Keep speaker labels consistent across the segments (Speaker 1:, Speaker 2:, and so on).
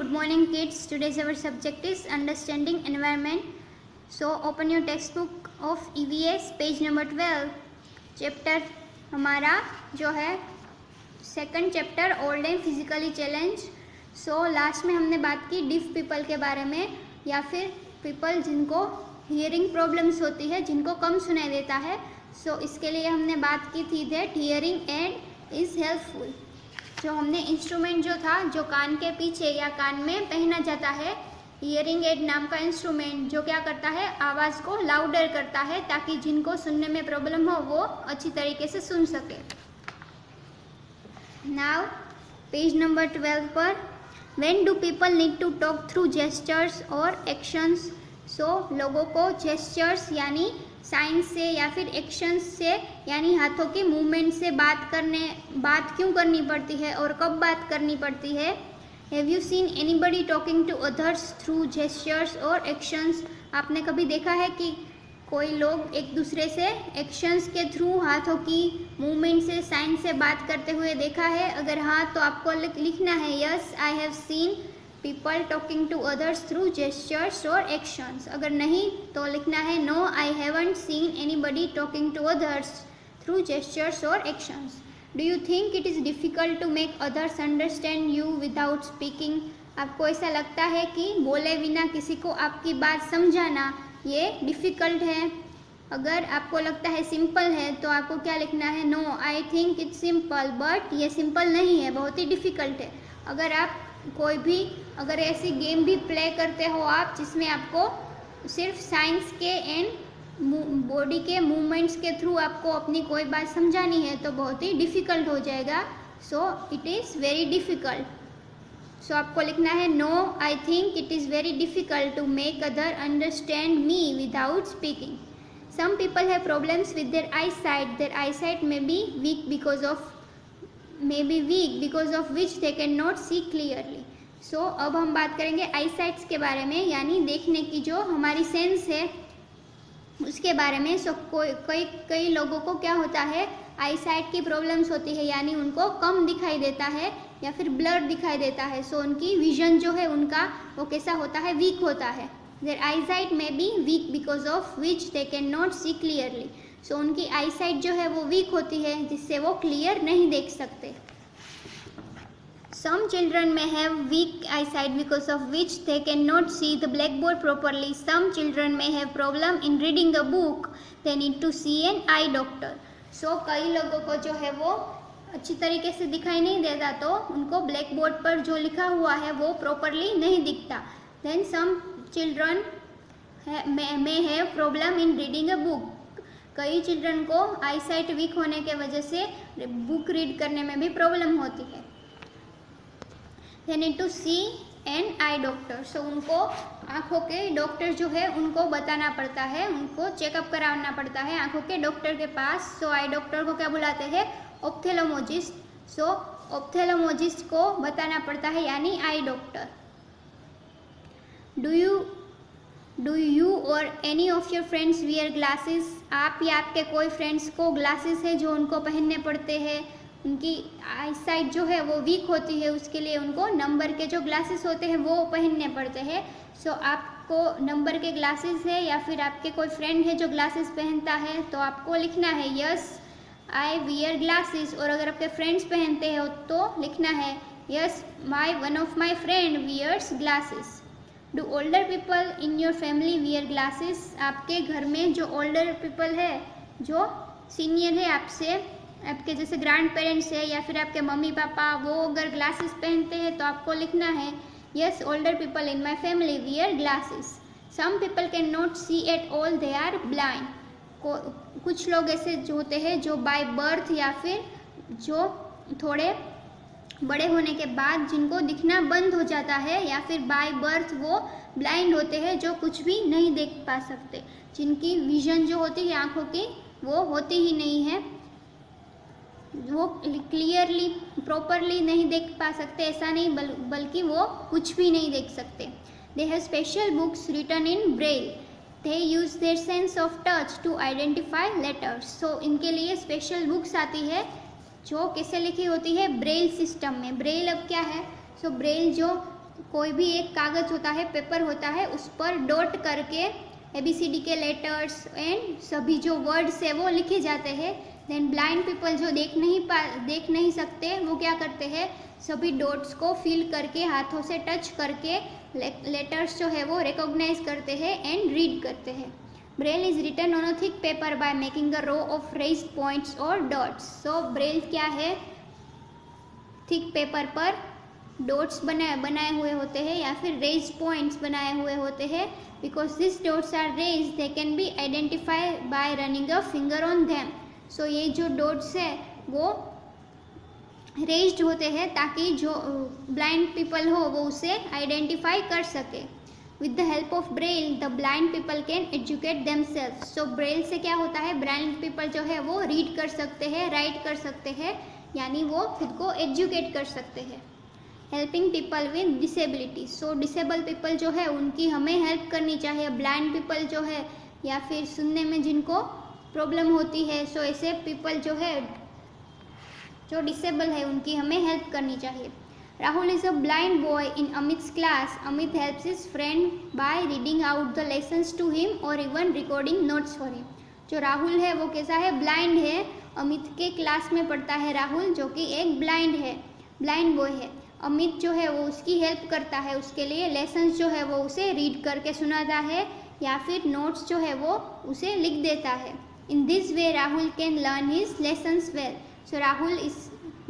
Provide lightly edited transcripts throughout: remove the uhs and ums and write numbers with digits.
Speaker 1: Good morning kids. Today's our subject is understanding environment. So open your textbook of EVS page number 12. Chapter हमारा जो है second chapter old and physically challenge. So last में हमने बात की डिफ people के बारे में, या फिर पीपल जिनको हियरिंग प्रॉब्लम्स होती है, जिनको कम सुनाई देता है. सो इसके लिए हमने बात की थी that hearing aid is helpful. जो हमने इंस्ट्रूमेंट जो था, जो कान के पीछे या कान में पहना जाता है, हियरिंग एड नाम का इंस्ट्रूमेंट, जो क्या करता है, आवाज़ को लाउडर करता है ताकि जिनको सुनने में प्रॉब्लम हो वो अच्छी तरीके से सुन सके. नाउ पेज नंबर 12 पर when do people need to talk through gestures और एक्शंस. सो लोगों को जेस्चर्स यानी साइंस से या फिर एक्शंस से यानी हाथों के मूवमेंट से बात क्यों करनी पड़ती है और कब बात करनी पड़ती है. Have you seen anybody talking to others through gestures और एक्शंस. आपने कभी देखा है कि कोई लोग एक दूसरे से एक्शंस के थ्रू, हाथों की मूवमेंट से, साइन से बात करते हुए देखा है? अगर हाँ तो आपको लिखना है yes I have seen people talking to others through gestures और एक्शंस. अगर नहीं तो लिखना है no I haven't seen anybody talking to others through gestures और actions. Do you think it is difficult to make others understand you without speaking. आपको ऐसा लगता है कि बोले बिना किसी को आपकी बात समझाना ये डिफ़िकल्ट है? अगर आपको लगता है सिंपल है तो आपको क्या लिखना है, no I think it's simple, but ये सिंपल नहीं है, बहुत ही डिफ़िकल्ट है. अगर आप कोई भी अगर ऐसी गेम भी प्ले करते हो आप जिसमें आपको सिर्फ साइंस के एंड बॉडी के मूवमेंट्स के थ्रू आपको अपनी कोई बात समझानी है तो बहुत ही डिफ़िकल्ट हो जाएगा. So it is very difficult. So आपको लिखना है no I think it is very difficult to make other understand me without speaking. Some people have problems with their eye sight may be weak because of which they can not see clearly. So अब हम बात करेंगे आई sites के बारे में, यानी देखने की जो हमारी सेंस है उसके बारे में. सो कई लोगों को क्या होता है, आई साइट की प्रॉब्लम्स होती है, यानी उनको कम दिखाई देता है या फिर ब्लर दिखाई देता है. सो उनकी विजन जो है उनका वो कैसा होता है, वीक होता है. Their eye sight may be weak because of which they can not see clearly. So उनकी आई साइट जो है वो वीक होती है जिससे वो क्लियर नहीं देख सकते. Some children may have weak eyesight because of which they cannot see the blackboard properly. Some children may have problem in reading a book. They need to see an eye doctor. So कई लोगों को जो है वो अच्छी तरीके से दिखाई नहीं देता तो उनको ब्लैक बोर्ड पर जो लिखा हुआ है वो प्रॉपरली नहीं दिखता. Then some children may have problem in reading a book. कई चिल्ड्रन को आई साइट वीक होने के वजह से बुक रीड करने में भी प्रॉब्लम होती है. They need to see an eye doctor. So उनको आँखों के डॉक्टर जो है उनको बताना पड़ता है, उनको चेकअप कराना पड़ता है आँखों के डॉक्टर के पास. सो आई डॉक्टर को क्या बुलाते हैं, ऑप्थेल्मोलॉजिस्ट. सो ऑप्थेल्मोलॉजिस्ट को बताना पड़ता है यानी आई डॉक्टर. डू यू और any of your friends wear glasses. आप या आपके कोई फ्रेंड्स को ग्लासेस है जो उनको पहनने पड़ते हैं. उनकी आई साइट जो है वो वीक होती है, उसके लिए उनको नंबर के जो ग्लासेस होते हैं वो पहनने पड़ते हैं. सो आपको नंबर के ग्लासेस है या फिर आपके कोई फ्रेंड है जो ग्लासेस पहनता है तो आपको लिखना है यस आई वियर ग्लासेस. और अगर आपके फ्रेंड्स पहनते हो तो लिखना है yes one of my friend wears glasses. Do older people in your family wear glasses. आपके घर में जो ओल्डर पीपल है, जो सीनियर है आपसे, आपके जैसे ग्रैंड पेरेंट्स है या फिर आपके मम्मी पापा, वो अगर ग्लासेस पहनते हैं तो आपको लिखना है yes older people in my family wear glasses. Some people can not see at all, they are blind. कुछ लोग ऐसे जो होते हैं जो बाय बर्थ या फिर जो थोड़े बड़े होने के बाद जिनको दिखना बंद हो जाता है या फिर बाय बर्थ वो ब्लाइंड होते हैं, जो कुछ भी नहीं देख पा सकते, जिनकी विजन जो होती है आँखों की वो होती ही नहीं है, वो क्लियरली प्रॉपरली नहीं देख पा सकते. ऐसा नहीं बल्कि वो कुछ भी नहीं देख सकते. They have special books written in Braille. They use their sense of touch to identify letters. So इनके लिए स्पेशल बुक्स आती है जो कैसे लिखी होती है, ब्रेल सिस्टम में. ब्रेल अब क्या है, सो ब्रेल जो कोई भी एक कागज़ होता है, पेपर होता है, उस पर डॉट करके ABCD के लेटर्स एंड सभी जो वर्ड्स है वो लिखे जाते हैं। देन ब्लाइंड पीपल जो देख नहीं सकते, वो क्या करते हैं, सभी डॉट्स को फिल करके हाथों से टच करके लेटर्स जो है वो रिकॉग्नाइज करते हैं एंड रीड करते हैं। Braille is written on a thick paper by making a row of raised points और डॉट्स। सो ब्रेल क्या है, थिक पेपर पर डॉट्स बनाए हुए होते हैं या फिर रेज्ड पॉइंट्स बनाए हुए होते हैं। Because this dots are raised they can be identify by running a finger on them. So ये जो डॉट्स है वो रेज्ड होते हैं ताकि जो ब्लाइंड पीपल हो वो उसे आइडेंटिफाई कर सके। With the help of Braille the blind people can educate themself. So Braille से क्या होता है, ब्लाइंड पीपल जो है वो रीड कर सकते हैं, राइट कर सकते हैं, यानी वो खुद को एजुकेट कर सकते हैं। Helping people with disability. So disable people जो है उनकी हमें हेल्प करनी चाहिए। ब्लाइंड पीपल जो है या फिर सुनने में जिनको प्रॉब्लम होती है, सो ऐसे पीपल जो है जो डिसेबल है उनकी हमें हेल्प करनी चाहिए। Rahul is a blind boy in Amit's class. Amit helps his friend by reading out the lessons to him और even recording notes for him. जो राहुल है वो कैसा है, ब्लाइंड है। अमित के क्लास में पढ़ता है राहुल, जो कि एक ब्लाइंड बॉय है। अमित जो है वो उसकी हेल्प करता है, उसके लिए लेसन्स जो है वो उसे रीड करके सुनाता है या फिर नोट्स जो है वो उसे लिख देता है। In this way Rahul can learn his lessons well. So Rahul इस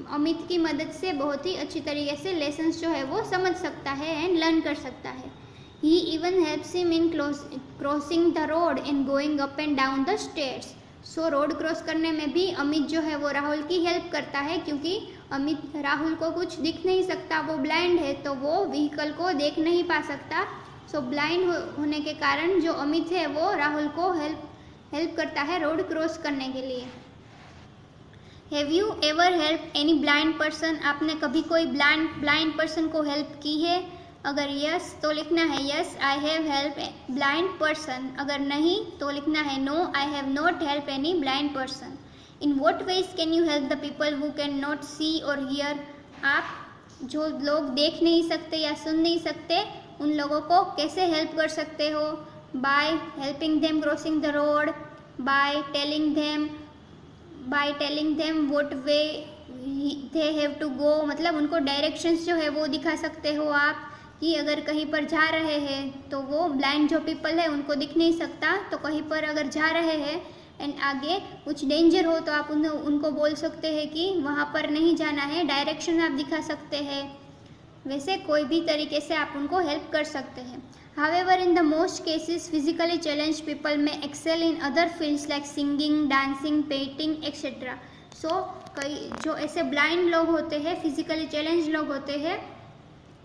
Speaker 1: अमित की मदद से बहुत ही अच्छी तरीके से लेसन्स जो है वो समझ सकता है एंड लर्न कर सकता है। He even helps him in crossing the road and going up and down the stairs. So road cross करने में भी अमित जो है वो राहुल की हेल्प करता है, क्योंकि अमित राहुल को कुछ दिख नहीं सकता, वो ब्लाइंड है, तो वो व्हीकल को देख नहीं पा सकता। सो ब्लाइंड होने के कारण जो अमित है वो राहुल को हेल्प करता है रोड क्रॉस करने के लिए। Have you ever help any blind person. आपने कभी कोई ब्लाइंड पर्सन को हेल्प की है? अगर यस तो लिखना है yes I have help blind person. अगर नहीं तो लिखना है no I have not help any blind person. In what ways can you help the people who can not see और हियर। आप जो लोग देख नहीं सकते या सुन नहीं सकते उन लोगों को कैसे हेल्प कर सकते हो? By helping them crossing the road, by telling them what way they have to go. मतलब उनको डायरेक्शंस जो है वो दिखा सकते हो आप, कि अगर कहीं पर जा रहे हैं तो वो ब्लाइंड जो पीपल है उनको दिख नहीं सकता, तो कहीं पर अगर जा रहे हैं एंड आगे कुछ डेंजर हो तो आप उनको बोल सकते हैं कि वहाँ पर नहीं जाना है, डायरेक्शन आप दिखा सकते हैं। वैसे कोई भी तरीके से आप उनको हेल्प कर सकते हैं। However, in the most cases, physically challenged people may excel in other fields like singing, dancing, painting, etc. So, कई जो ऐसे ब्लाइंड लोग होते हैं, फिजिकली चैलेंज लोग होते हैं,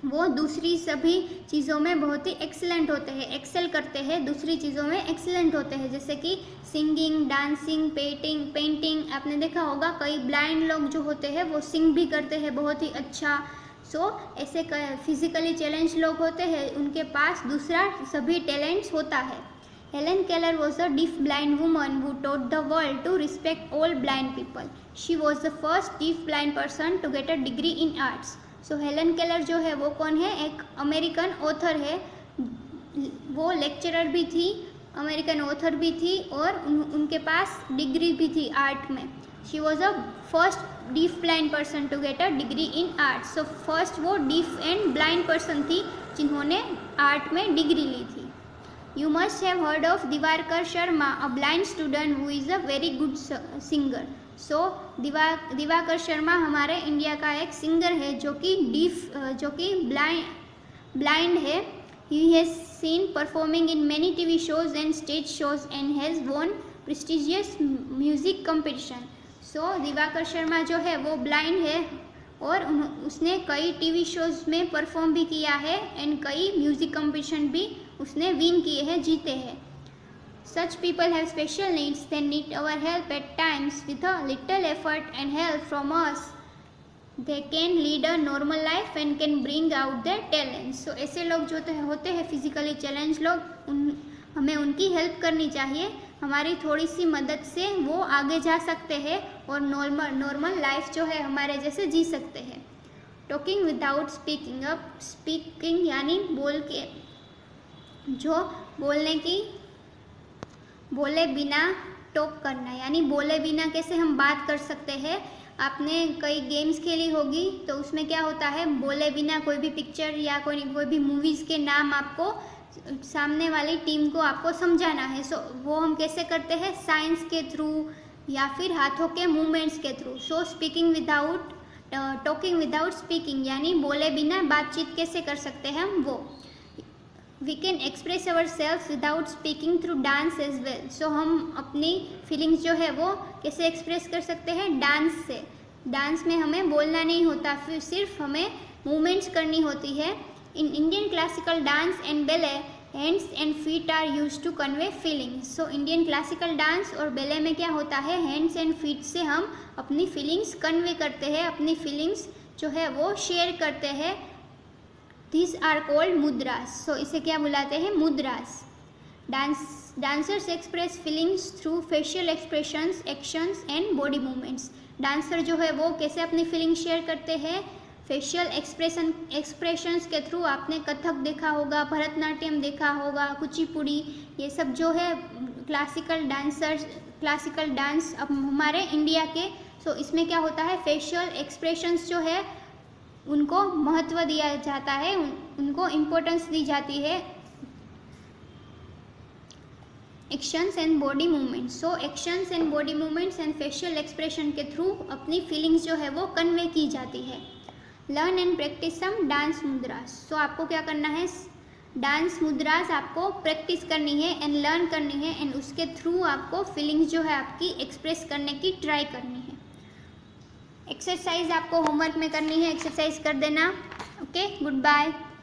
Speaker 1: वो दूसरी सभी चीज़ों में बहुत ही एक्सेलेंट होते हैं, एक्सेल करते हैं, दूसरी चीज़ों में एक्सेलेंट होते हैं, जैसे कि सिंगिंग, डांसिंग, पेंटिंग। आपने देखा होगा कई ब्लाइंड लोग जो होते हैं वो सिंग भी करते हैं बहुत ही अच्छा। ऐसे फिजिकली चैलेंज लोग होते हैं, उनके पास दूसरा सभी टैलेंट्स होता है। Helen Keller was a deaf blind woman who taught the world to respect all blind people. She was the first deaf blind person to get a degree in arts. So Helen Keller जो है वो कौन है? एक American author है, वो lecturer भी थी, अमेरिकन ऑथर भी थी और उनके पास डिग्री भी थी आर्ट में। She was a first deaf blind person to get a degree in art. So first वो डीफ एंड ब्लाइंड पर्सन थी जिन्होंने आर्ट में डिग्री ली थी। You must have heard of Diwakar Sharma, a blind student who is a very good singer. So Diwakar Sharma हमारे India का एक singer है जो कि ब्लाइंड है। He has seen performing in many TV shows and stage shows and has won prestigious music competition. So Diwakar Sharma जो है वो ब्लाइंड है और उसने कई टीवी शोज में परफॉर्म भी किया है एंड कई म्यूजिक कंपटीशन भी उसने विन किए हैं, जीते हैं। Such people have special needs. They need our help at times. With a little effort and help from us, they can lead a normal life and can bring out their talents. So ऐसे लोग जो होते हैं physically challenge लोग, हमें उनकी help करनी चाहिए। हमारी थोड़ी सी मदद से वो आगे जा सकते हैं और नॉर्मल लाइफ जो है हमारे जैसे जी सकते हैं। Talking without speaking up, speaking यानी बोल के, जो बोले बिना टॉक करना, यानी बोले बिना कैसे हम बात कर सकते हैं। आपने कई गेम्स खेली होगी तो उसमें क्या होता है, बोले बिना कोई भी पिक्चर या कोई भी मूवीज़ के नाम आपको सामने वाली टीम को आपको समझाना है। सो वो हम कैसे करते हैं, साइंस के थ्रू या फिर हाथों के मूवमेंट्स के थ्रू। सो speaking without talking without speaking यानी बोले बिना बातचीत कैसे कर सकते हैं हम वो। We can express our self without speaking through dance as well. So हम अपनी फीलिंग्स जो है वो कैसे एक्सप्रेस कर सकते हैं, डांस से। डांस में हमें बोलना नहीं होता, फिर सिर्फ हमें मूवमेंट्स करनी होती है। In Indian classical dance and ballet, hands and feet are use to convey feelings. So Indian classical dance और बैले में क्या होता है, हैंड्स एंड फीट से हम अपनी फीलिंग्स कन्वे करते हैं, अपनी फीलिंग्स जो है वो शेयर करते हैं। These are called mudras. So इसे क्या बुलाते हैं, mudras. Dancers express feelings through facial expressions, actions and body movements. Dancer जो है वो कैसे अपनी फीलिंग शेयर करते हैं, फेशियल एक्सप्रेशंस के थ्रू। आपने कथक देखा होगा, भरतनाट्यम देखा होगा, कुचिपुड़ी, ये सब जो है क्लासिकल डांस अब हमारे इंडिया के। सो इसमें क्या होता है, फेशियल एक्सप्रेशंस जो है उनको महत्व दिया जाता है, उनको इम्पोर्टेंस दी जाती है। Actions and body movements. So actions and body movements and facial expression के थ्रू अपनी फीलिंग्स जो है वो कन्वे की जाती है। Learn and practice some dance mudras. So आपको क्या करना है, डांस मुद्रास आपको प्रैक्टिस करनी है एंड लर्न करनी है, एंड उसके थ्रू आपको फीलिंग्स जो है आपकी एक्सप्रेस करने की ट्राई करनी है। एक्सरसाइज आपको होमवर्क में करनी है, एक्सरसाइज कर देना। Okay, good bye.